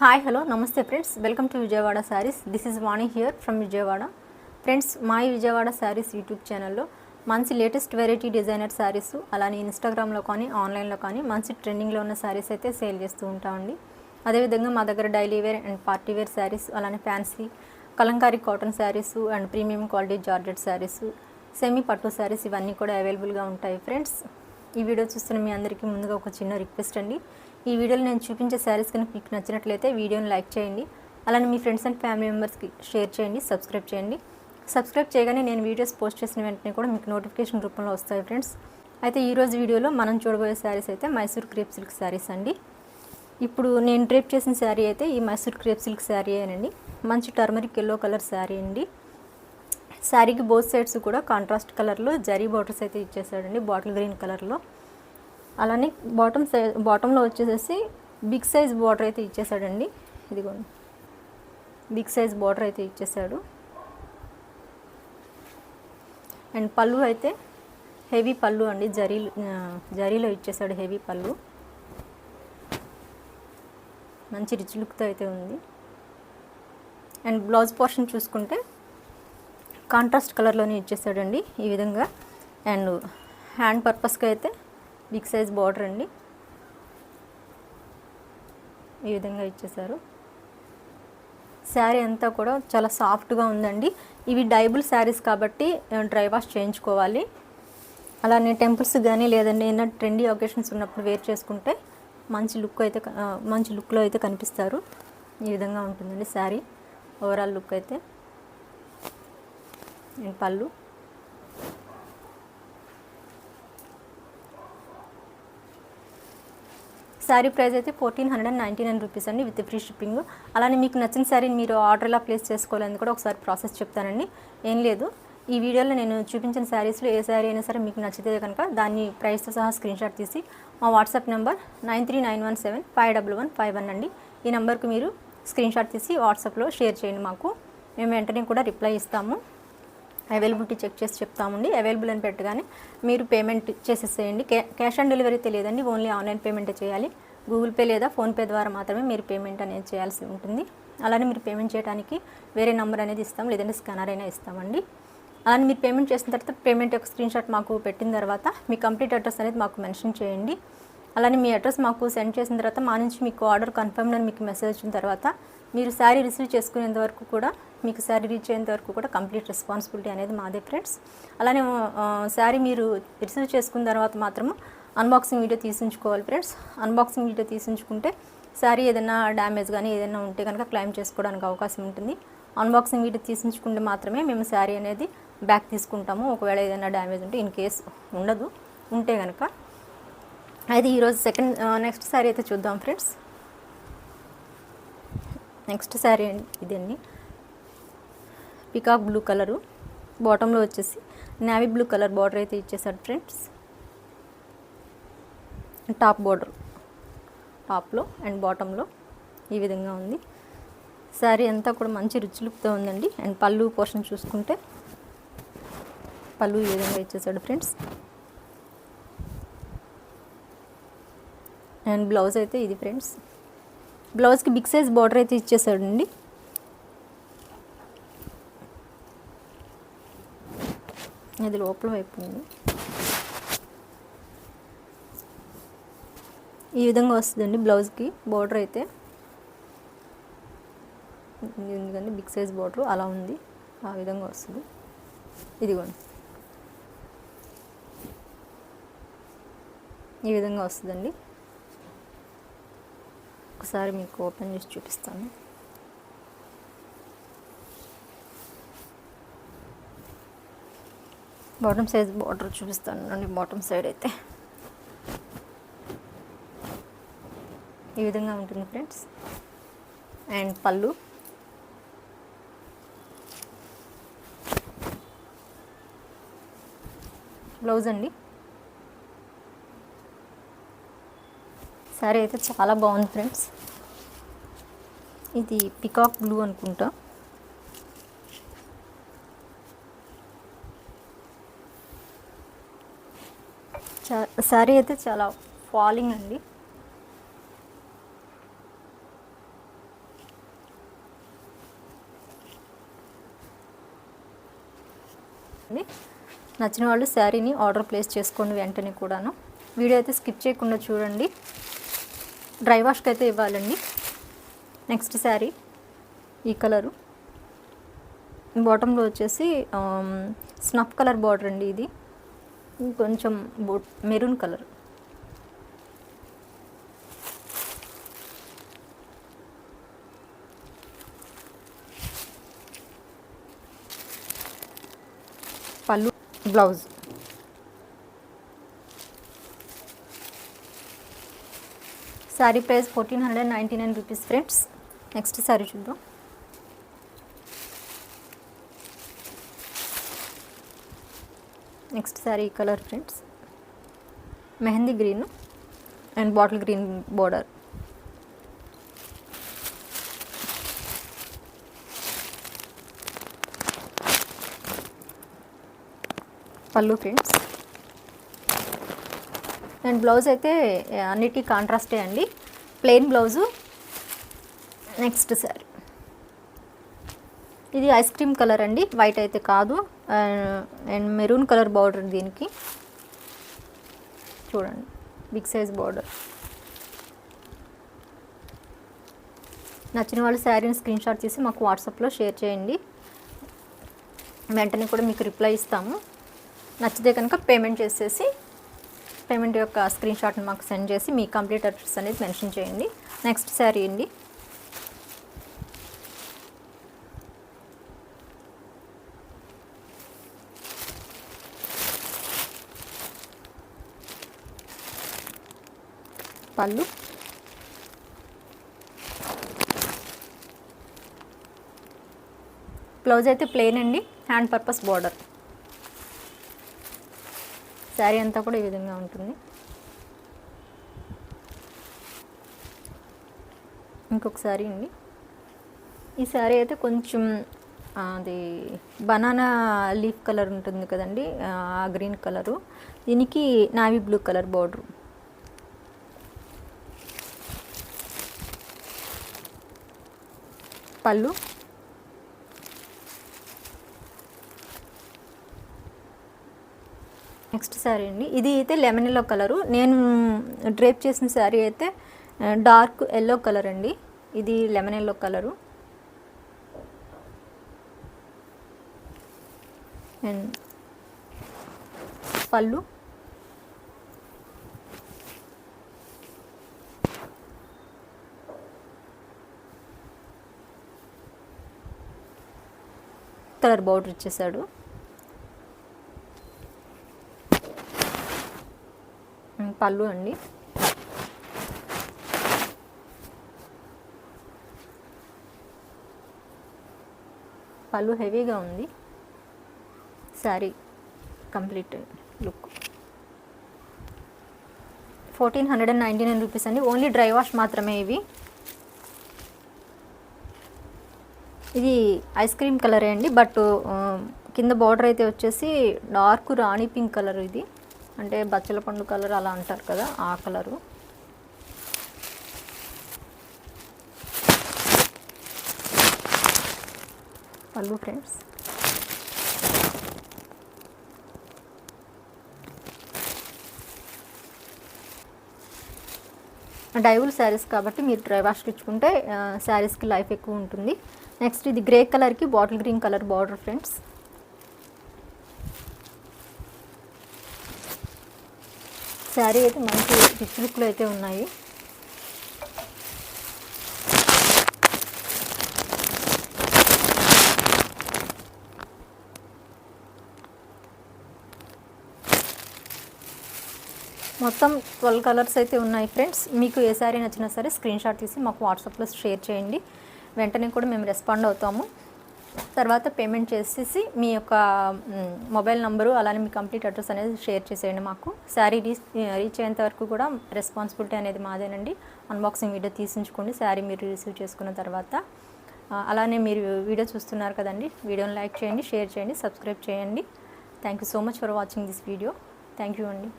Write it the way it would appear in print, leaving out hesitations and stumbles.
Hi hello నమస్తే friends, welcome to Vijayawada saris. This is Vani here from Vijayawada. Friends, మా Vijayawada saris YouTube ఛానల్లో మంచి లేటెస్ట్ వెరైటీ డిజైనర్ శారీస్, అలానే ఇన్స్టాగ్రామ్లో కానీ ఆన్లైన్లో కానీ మంచి ట్రెండింగ్లో ఉన్న శారీస్ అయితే సేల్ చేస్తూ ఉంటామండి. అదేవిధంగా మా దగ్గర daily wear and party wear saris, అలానే fancy kalamkari cotton saris and premium quality georgette saris, semi పట్టు శారీస్ ఇవన్నీ కూడా అవైలబుల్గా ఉంటాయి. ఫ్రెండ్స్, ఈ వీడియో చూస్తున్న మీ అందరికీ ముందుగా ఒక చిన్న రిక్వెస్ట్ అండి. ఈ వీడియోలో నేను చూపించే శారీస్ కనుక మీకు నచ్చినట్లయితే వీడియోని లైక్ చేయండి, అలానే మీ ఫ్రెండ్స్ అండ్ ఫ్యామిలీ మెంబర్స్కి షేర్ చేయండి, సబ్స్క్రైబ్ చేయండి. సబ్స్క్రైబ్ చేయగానే నేను వీడియోస్ పోస్ట్ చేసిన వెంటనే కూడా మీకు నోటిఫికేషన్ రూపంలో వస్తాయి. ఫ్రెండ్స్, అయితే ఈరోజు వీడియోలో మనం చూడబోయే శారీస్ అయితే మైసూర్ క్రేప్ సిల్క్ శారీస్ అండి. ఇప్పుడు నేను డ్రేప్ చేసిన శారీ అయితే ఈ మైసూర్ క్రేప్ సిల్క్ శారీ అనండి. మంచి టర్మరిక్ ఎల్లో కలర్ శారీ అండి. శారీకి బోత్ సైడ్స్ కూడా కాంట్రాస్ట్ కలర్లో జరీ బార్డర్స్ అయితే ఇచ్చేసాడండి, బాటిల్ గ్రీన్ కలర్లో. అలానే బాటంలో వచ్చేసేసి బిగ్ సైజ్ బార్డర్ అయితే ఇచ్చేసాడండి. ఇదిగోండి, బిగ్ సైజ్ బార్డర్ అయితే ఇచ్చేసాడు. అండ్ పళ్ళు అయితే హెవీ పళ్ళు అండి, జరీలో ఇచ్చేసాడు హెవీ పళ్ళు. మంచి రిచ్ లుక్తో అయితే ఉంది. అండ్ బ్లౌజ్ పోర్షన్ చూసుకుంటే కాంట్రాస్ట్ కలర్లోనే ఇచ్చేసాడండి ఈ విధంగా. అండ్ హ్యాండ్ పర్పస్కి అయితే బిగ్ సైజ్ బార్డర్ అండి, ఈ విధంగా ఇచ్చేసారు. శారీ అంతా కూడా చాలా సాఫ్ట్గా ఉందండి. ఇవి డైబుల్ శారీస్ కాబట్టి డ్రై వాష్ చేయించుకోవాలి. అలానే టెంపుల్స్ కానీ లేదంటే ఏదైనా ట్రెండీ ఒకేషన్స్ ఉన్నప్పుడు వేర్ చేసుకుంటే మంచి లుక్లో అయితే కనిపిస్తారు. ఈ విధంగా ఉంటుందండి శారీ ఓవరాల్ లుక్ అయితే. అండ్ పళ్ళు శారీ ప్రైస్ అయితే 1499 రూపీస్ అండి, విత్ ఫ్రీ షిప్పింగ్. అలానే మీకు నచ్చిన శారీని మీరు ఆర్డర్ ఎలా ప్లేస్ చేసుకోవాలని కూడా ఒకసారి ప్రాసెస్ చెప్తానండి. ఏం లేదు, ఈ వీడియోలో నేను చూపించిన శారీస్లో ఏ శారీ అయినా సరే మీకు నచ్చితే కనుక దాన్ని ప్రైస్తో సహా స్క్రీన్షాట్ తీసి మా వాట్సాప్ నెంబర్ 9391751151 అండి. ఈ నెంబర్కి మీరు స్క్రీన్షాట్ తీసి వాట్సాప్లో షేర్ చేయండి. మేము వెంటనే కూడా రిప్లై ఇస్తాము. అవైలబిలిటీ చెక్ చేసి చెప్తామండి. అవైలబుల్ అని పెట్టగానే మీరు పేమెంట్ చేసేసేయండి. క్యాష్ ఆన్ డెలివరీ తెలియదండి, ఓన్లీ ఆన్లైన్ పేమెంటే చేయాలి. గూగుల్ పే లేదా ఫోన్పే ద్వారా మాత్రమే మీరు పేమెంట్ అనేది చేయాల్సి ఉంటుంది. అలానే మీరు పేమెంట్ చేయడానికి వేరే నెంబర్ అనేది ఇస్తాం, లేదంటే స్కానర్ అయినా ఇస్తామండి. అలానే మీరు పేమెంట్ చేసిన తర్వాత పేమెంట్ యొక్క స్క్రీన్షాట్ మాకు పెట్టిన తర్వాత మీ కంప్లీట్ అడ్రస్ అనేది మాకు మెన్షన్ చేయండి. అలానే మీ అడ్రస్ మాకు సెండ్ చేసిన తర్వాత మా నుంచి మీకు ఆర్డర్ కన్ఫర్మ్డ్ అని మీకు మెసేజ్ వచ్చిన తర్వాత మీరు శారీ రిసీవ్ చేసుకునేంత వరకు కూడా, మీకు శారీ రీచ్ అయ్యేంత వరకు కూడా కంప్లీట్ రెస్పాన్సిబిలిటీ అనేది మాదే. ఫ్రెండ్స్, అలానే శారీ మీరు రిసీవ్ చేసుకున్న తర్వాత మాత్రము అన్బాక్సింగ్ వీడియో తీసించుకోవాలి. ఫ్రెండ్స్, అన్బాక్సింగ్ వీడియో తీసించుకుంటే శారీ ఏదైనా డ్యామేజ్ కానీ ఏదైనా ఉంటే కనుక క్లెయిమ్ చేసుకోవడానికి అవకాశం ఉంటుంది. అన్బాక్సింగ్ వీడియో తీసించుకుంటే మాత్రమే మేము శారీ అనేది బ్యాక్ తీసుకుంటాము, ఒకవేళ ఏదైనా డ్యామేజ్ ఉంటే. ఇన్ కేస్ ఉండదు, ఉంటే కనుక. అయితే ఈరోజు నెక్స్ట్ శారీ అయితే చూద్దాం. ఫ్రెండ్స్, నెక్స్ట్ శారీ ఇదండి, పికాక్ బ్లూ కలరు, బాటంలో వచ్చేసి నేవీ బ్లూ కలర్ బార్డర్ అయితే ఇచ్చేసాడు. ఫ్రెండ్స్, టాప్ బార్డర్ టాప్లో అండ్ బాటంలో ఈ విధంగా ఉంది. శారీ అంతా కూడా మంచి రిచ్ లుక్తో ఉందండి. అండ్ పళ్ళు పోర్షన్ చూసుకుంటే పళ్ళు ఈ విధంగా ఇచ్చేసాడు. ఫ్రెండ్స్, అండ్ బ్లౌజ్ అయితే ఇది. ఫ్రెండ్స్, బ్లౌజ్కి బిగ్ సైజ్ బార్డర్ అయితే ఇచ్చేసాడండి. ఇది లోపల వైపు ఉంది, ఈ విధంగా వస్తుందండి. బ్లౌజ్కి బార్డర్ అయితే ఎందుకంటే బిగ్ సైజ్ బార్డర్ అలా ఉంది, ఆ విధంగా వస్తుంది. ఇదిగోండి, ఈ విధంగా వస్తుందండి. ఒకసారి మీకు ఓపెన్ చేసి చూపిస్తాను. బాటమ్ సైజ్ బార్డర్ చూపిస్తాను అండి. బాటమ్ సైడ్ అయితే ఈ విధంగా ఉంటుంది. ఫ్రెండ్స్, అండ్ పళ్ళు బ్లౌజ్ అండి. శారీ అయితే చాలా బాగుంది. ఫ్రెండ్స్, ఇది పికాక్ బ్లూ అనుకుంటా. శారీ అయితే చాలా ఫాలింగ్ అండి. నచ్చిన వాళ్ళు శారీని ఆర్డర్ ప్లేస్ చేసుకోండి వెంటనే కూడాను. వీడియో అయితే స్కిప్ చేయకుండా చూడండి. డ్రై వాష్కి అయితే ఇవ్వాలండి. నెక్స్ట్ శారీ ఈ కలరు, బాటంలో వచ్చేసి స్నఫ్ కలర్ బార్డర్ అండి. ఇది కొంచెం maroon colour. Pallu, blouse. Sari price 1499 rupees friends. Next sari చూద్దాం. Next sari colour friends, mehndi green and bottle green border. Pallu friends. And blouse అయితే అన్నిటికీ కాంట్రాస్టే అండి, ప్లెయిన్ బ్లౌజు. నెక్స్ట్ శారీ ఇది ఐస్ క్రీమ్ కలర్ అండి, వైట్ అయితే కాదు. అండ్ మెరూన్ కలర్ బార్డర్ దీనికి చూడండి, బిగ్ సైజ్ బార్డర్. నచ్చిన వాళ్ళు శారీని స్క్రీన్ షాట్ తీసి మాకు వాట్సాప్లో షేర్ చేయండి. వెంటనే కూడా మీకు రిప్లై ఇస్తాము. నచ్చితే కనుక పేమెంట్ చేసేసి పేమెంట్ యొక్క స్క్రీన్ షాట్ని మాకు సెండ్ చేసి మీ కంప్లీట్ అడ్రస్ అనేది మెన్షన్ చేయండి. నెక్స్ట్ శారీ అండి, పళ్ళు, బ్లౌజ్ అయితే ప్లెయిన్ అండి, హ్యాండ్ పర్పస్ బార్డర్. శారీ అంతా కూడా ఈ విధంగా ఉంటుంది. ఇంకొక శారీ అండి, ఈ శారీ అయితే కొంచెం అది బనానా లీఫ్ కలర్ ఉంటుంది కదండి, ఆ గ్రీన్ కలరు. దీనికి నావీ బ్లూ కలర్ బార్డరు. పళ్ళు, నెక్స్ట్ శారీ అండి, ఇది అయితే లెమన్ ఎల్లో కలరు. నేను డ్రేప్ చేసిన శారీ అయితే డార్క్ ఎల్లో కలర్ అండి. ఇది లెమన్ ఎల్లో కలరు. అండ్ పళ్ళు, కలర్ బార్డర్ ఇచ్చేసాడు. పళ్ళు అండి, పళ్ళు హెవీగా ఉంది. శారీ కంప్లీట్ లుక్ 1499 రూపీస్ అండి. ఓన్లీ డ్రై వాష్ మాత్రమే ఇవి. ఇది ఐస్ క్రీమ్ కలరే అండి, బట్ కింద బార్డర్ అయితే వచ్చేసి డార్క్ రాణి పింక్ కలర్. ఇది అంటే బచ్చల పండు కలర్ అలా అంటారు కదా, ఆ కలరు. పళ్ళు ఫ్రెండ్స్, డైవుల్ శారీస్ కాబట్టి మీరు డ్రై వాష్కి ఇచ్చుకుంటే శారీస్కి లైఫ్ ఎక్కువ ఉంటుంది. నెక్స్ట్ ఇది గ్రే కలర్కి bottle green colour border friends. Sari అయితే మంచి రిచ్ లుక్లో అయితే ఉన్నాయి. మొత్తం 12 కలర్స్ అయితే ఉన్నాయి ఫ్రెండ్స్. మీకు ఏ శారీ నచ్చినా సరే స్క్రీన్ షాట్ తీసి మాకు వాట్సాప్లో షేర్ చేయండి. వెంటనే కూడా మేము రెస్పాండ్ అవుతాము. తర్వాత పేమెంట్ చేసేసి మీ యొక్క మొబైల్ నంబరు అలానే మీ కంప్లీట్ అడ్రస్ అనేది షేర్ చేసేయండి మాకు. శారీ రీచ్ అయ్యేంత వరకు కూడా రెస్పాన్సిబిలిటీ అనేది మాదేనండి. అన్బాక్సింగ్ వీడియో తీసించుకోండి శారీ మీరు రిసీవ్ చేసుకున్న తర్వాత. అలానే మీరు వీడియో చూస్తున్నారు కదండి, వీడియోని లైక్ చేయండి, షేర్ చేయండి, సబ్స్క్రైబ్ చేయండి. Thank you so much for watching this video. Thank you అండి.